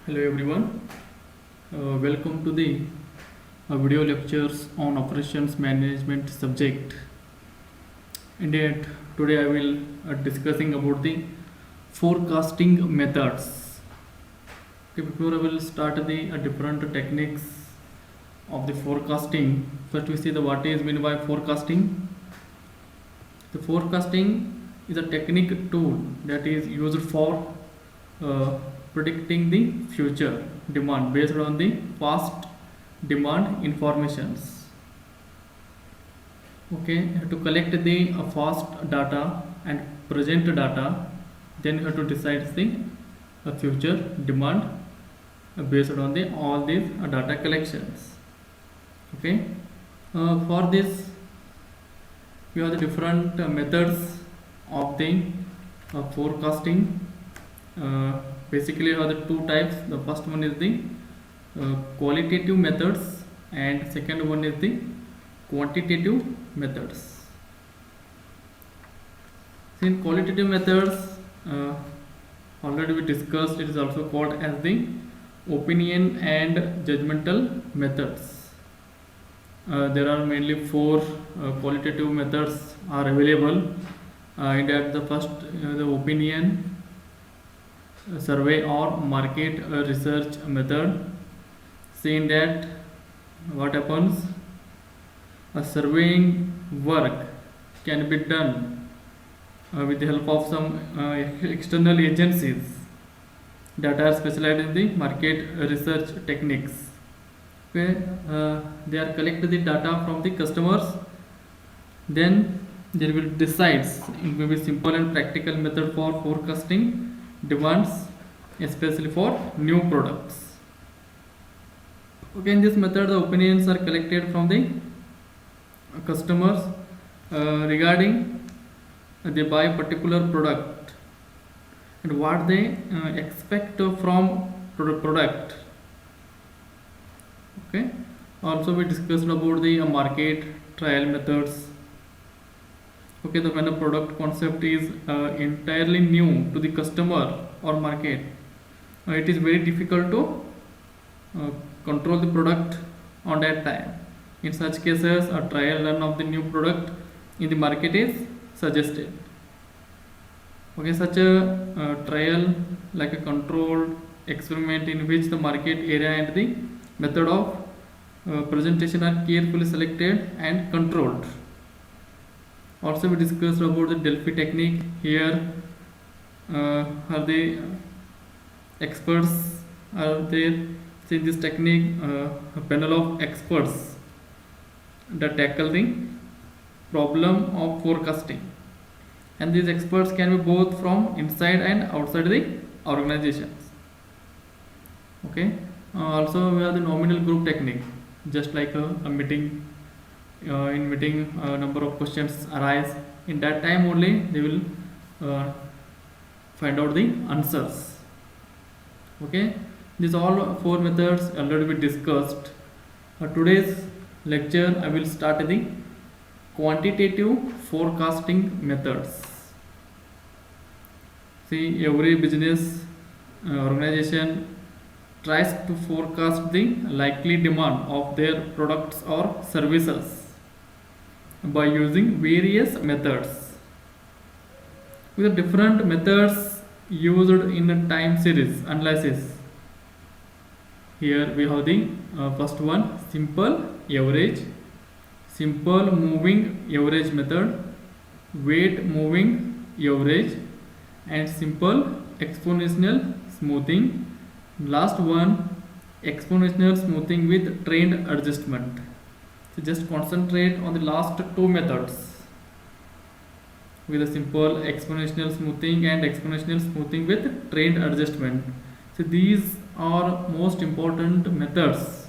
Hello everyone, welcome to the video lectures on operations management subject. Indeed, today I will discussing about the forecasting methods. Okay, before I will start the different techniques of the forecasting. First we see the what is meant by forecasting. The forecasting is a technique tool that is used for uh, predicting the future demand based on the past demand informations. Okay, you have to collect the past data and present data, then you have to decide the future demand based on the all these data collections. Okay, for this we have the different methods of the forecasting. Basically, you have the two types. The first one is the qualitative methods, and second one is the quantitative methods. So in qualitative methods, already we discussed, it is also called as the opinion and judgmental methods. There are mainly four qualitative methods are available. In that, the first, the opinion, survey or market research method. Seeing that what happens, a surveying work can be done with the help of some external agencies that are specialized in the market research techniques. Okay, they are collecting the data from the customers, then they will decide. It may be simple and practical method for forecasting demands, especially for new products. Okay, in this method, the opinions are collected from the customers regarding they buy particular product and what they expect from product. Okay, also we discussed about the market trial methods. Okay, the when a product concept is entirely new to the customer or market, it is very difficult to control the product on that time. In such cases, a trial run of the new product in the market is suggested. Okay, such a trial like a controlled experiment in which the market area and the method of presentation are carefully selected and controlled. Also, we discussed about the Delphi technique. Here are the experts are there. See this technique, a panel of experts that tackle the problem of forecasting, and these experts can be both from inside and outside the organizations. Okay. Also, we have the nominal group technique, just like a meeting. In meeting, number of questions arise. In that time only, they will find out the answers. Okay, these all four methods already we discussed. Today's lecture, I will start the quantitative forecasting methods. See, every business organization tries to forecast the likely demand of their products or services by using various methods. With different methods used in a time series analysis. Here we have the first one, simple average, simple moving average method, weight moving average, and simple exponential smoothing. Last one, exponential smoothing with trend adjustment. So just concentrate on the last two methods with a simple exponential smoothing and exponential smoothing with trend adjustment. So these are most important methods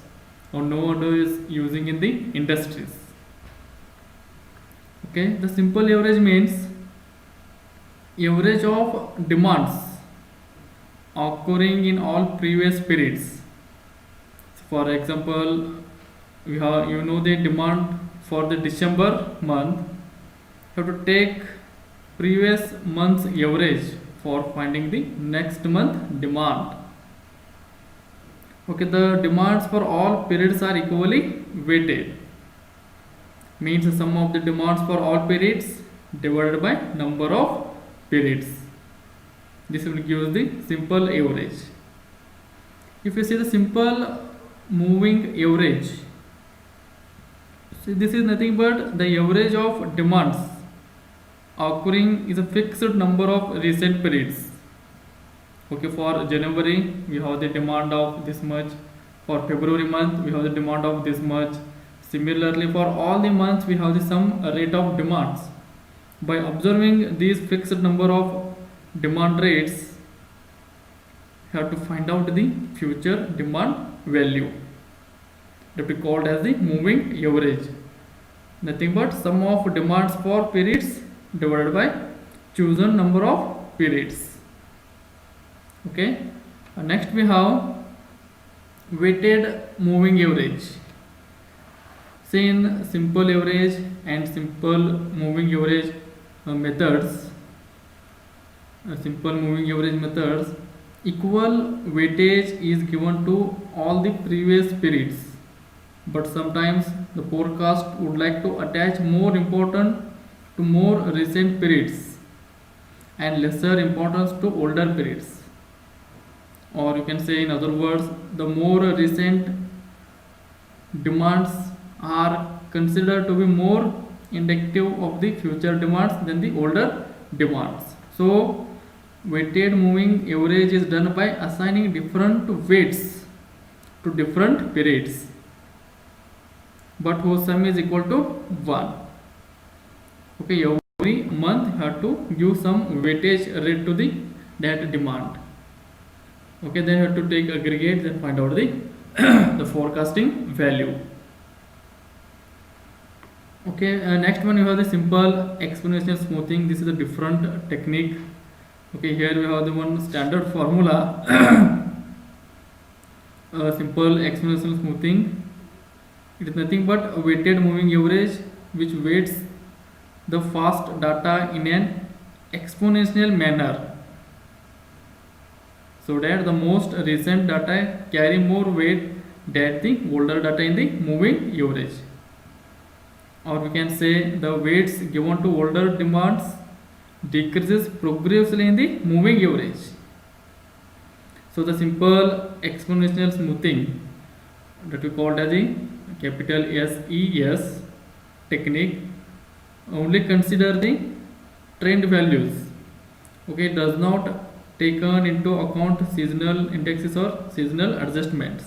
or nowadays using in the industries. Okay, the simple average means average of demands occurring in all previous periods. For example, we have the demand for the December month. You have to take previous month's average for finding the next month demand. Okay, the demands for all periods are equally weighted. Means the sum of the demands for all periods divided by number of periods. This will give the simple average. If you see the simple moving average, so this is nothing but the average of demands occurring is a fixed number of recent periods. Okay, for January we have the demand of this much, for February month we have the demand of this much. Similarly, for all the months we have the some rate of demands. By observing these fixed number of demand rates, you have to find out the future demand value, that we called as the moving average. Nothing but sum of demands for periods divided by chosen number of periods. Okay. Next we have weighted moving average. Say in simple average and simple moving average methods, equal weightage is given to all the previous periods, but sometimes the forecast would like to attach more importance to more recent periods and lesser importance to older periods. Or you can say, in other words, the more recent demands are considered to be more indicative of the future demands than the older demands. So weighted moving average is done by assigning different weights to different periods, but whose sum is equal to 1. Okay, every month you have to give some weightage rate to the that demand. Okay, then you have to take aggregates and find out the the forecasting value. Okay, next one you have the simple exponential smoothing. This is a different technique. Okay, here we have the one standard formula. Simple exponential smoothing. It is nothing but a weighted moving average which weights the fast data in an exponential manner, so that the most recent data carry more weight than the older data in the moving average. Or we can say the weights given to older demands decreases progressively in the moving average. So the simple exponential smoothing, that we call as the capital SES technique, only consider the trend values. Okay, does not taken into account seasonal indexes or seasonal adjustments.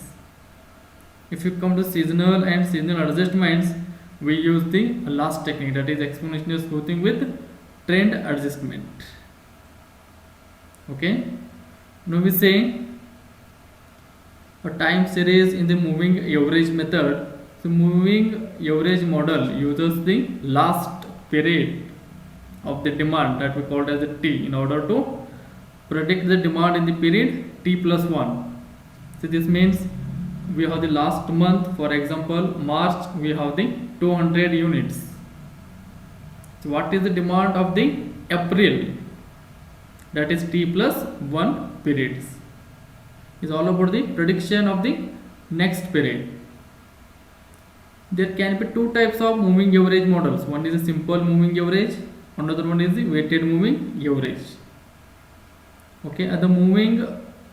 If you come to seasonal and seasonal adjustments, we use the last technique, that is exponential smoothing with trend adjustment. Okay, now we say a time series in the moving average method. So moving average model uses the last period of the demand, that we call as a T, in order to predict the demand in the period T plus 1. So this means we have the last month, for example March, we have the 200 units. So what is the demand of the April? That is T plus 1 periods. Is all about the prediction of the next period. There can be two types of moving average models. One is a simple moving average, another one is the weighted moving average. Okay, the moving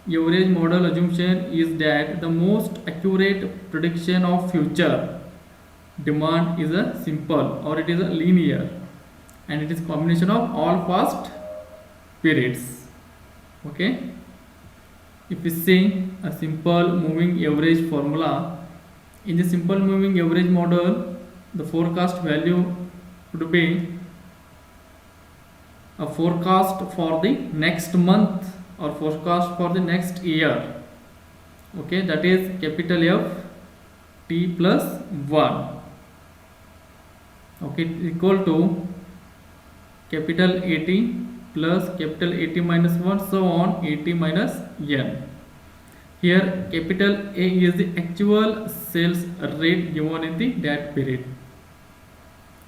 average model assumption is that the most accurate prediction of future demand is a simple, or it is a linear, and it is combination of all past periods. Okay, if we see a simple moving average formula, in the simple moving average model, the forecast value would be a forecast for the next month or forecast for the next year. Okay, that is capital F T plus 1. Okay, equal to capital AT plus capital AT minus 1, so on, AT minus N. Here capital A is the actual sales rate given in the that period,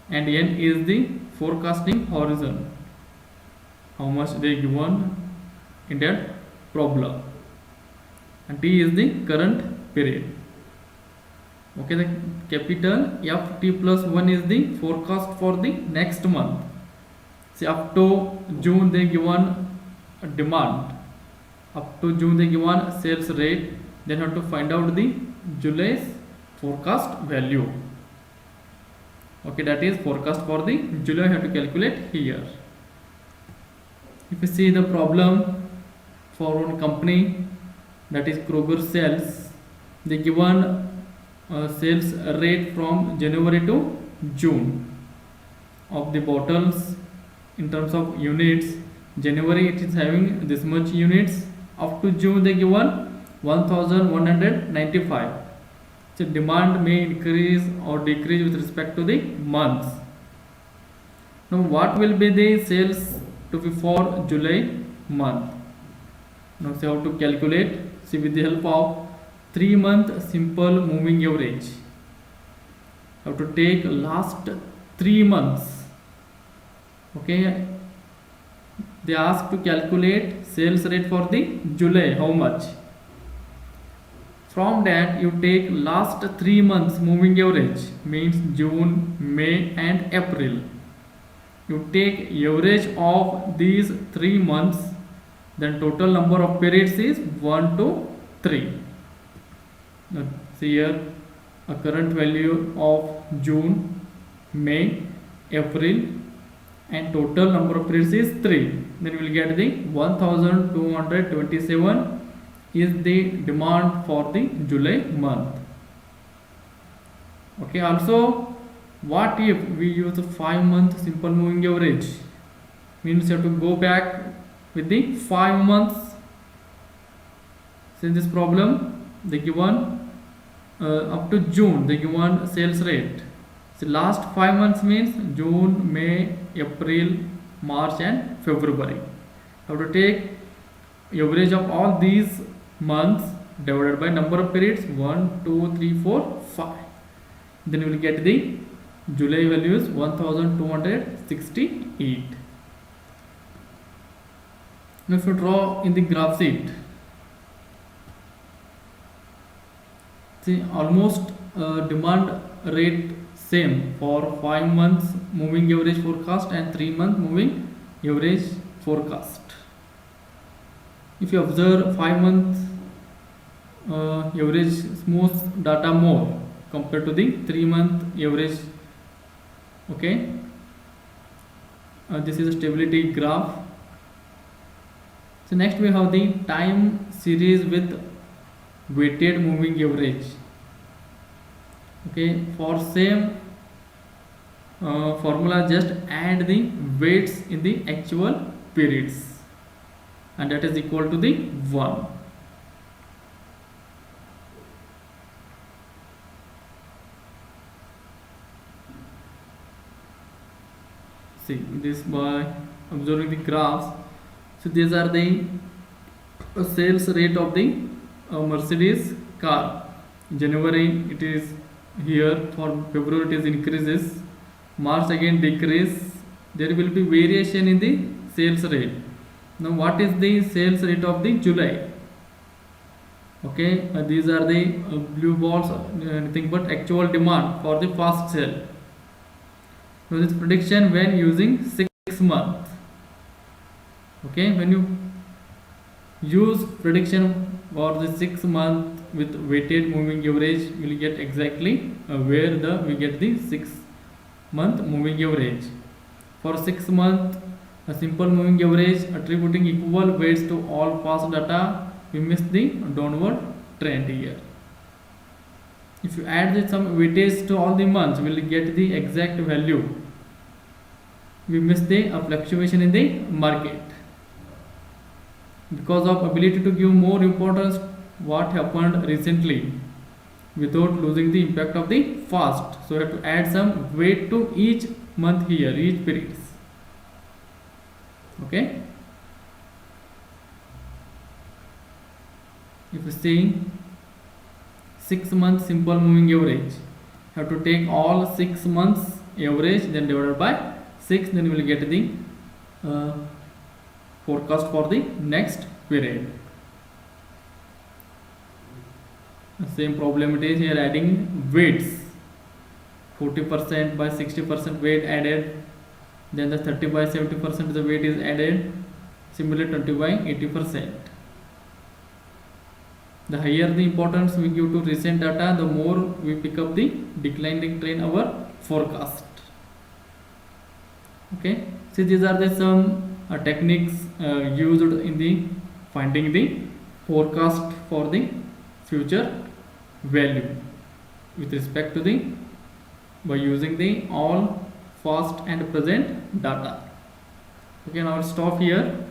and N is the forecasting horizon, how much they given in that problem. and T is the current period. Okay, the capital FT plus 1 is the forecast for the next month. See, up to June they given a demand, up to June they given sales rate, then have to find out the July's forecast value. Okay, that is forecast for the July, have to calculate here. If you see the problem for one company, that is Kroger Sales, they given sales rate from January to June of the bottles in terms of units. January it is having this much units, up to June they given 1195. So demand may increase or decrease with respect to the months. Now what will be the sales to be for July month? Now see how to calculate. See, with the help of 3-month simple moving average, have to take last 3 months. Okay, they ask to calculate sales rate for the July, how much. From that you take last 3 months moving average, means June, May and April. You take average of these 3 months, then total number of periods is 1 to 3. Now see here, a current value of June, May, April and total number of periods is 3. Then we will get the 1227 is the demand for the July month. Okay, also what if we use a 5-month simple moving average? Means you have to go back with the 5 months. In this problem they given up to June they given sales rate. So last 5 months means June, May, April, March and February. Have to take average of all these months divided by number of periods, 1, 2, 3, 4, 5. Then we will get the July values 1268. Now if you draw in the graph sheet, see almost demand rate same for 5 months moving average forecast and 3-month moving average forecast. If you observe 5 months average smooth data more compared to the 3-month average. Okay, this is a stability graph. So next we have the time series with weighted moving average. Okay, for same formula just add the weights in the actual periods and that is equal to the 1. See this by observing the graphs. So these are the sales rate of the Mercedes car. January it is here, for February it is increases, March again decrease. There will be variation in the sales rate. Now what is the sales rate of the July? Okay, these are the blue balls, nothing but actual demand for the fast sale. Now this prediction when using 6 months. Okay, when you use prediction for the 6 month with weighted moving average, you will get exactly where we get the 6 month moving average. For 6 month a simple moving average attributing equal weights to all past data, we miss the downward trend here. If you add some weightage to all the months, we will get the exact value. We miss the fluctuation in the market. Because of ability to give more importance what happened recently without losing the impact of the past. So we have to add some weight to each month here, each periods. Okay. If you see 6 months simple moving average, have to take all 6 months average then divided by 6, then we will get the forecast for the next period. Same problem it is here, adding weights. 40% by 60% weight added, then the 30 by 70% the weight is added, similarly 20 by 80%. The higher the importance we give to recent data, the more we pick up the declining trend our forecast. Okay, so these are the some techniques used in the finding the forecast for the future value with respect to the by using the all, past and present data. Okay, now I'll stop here.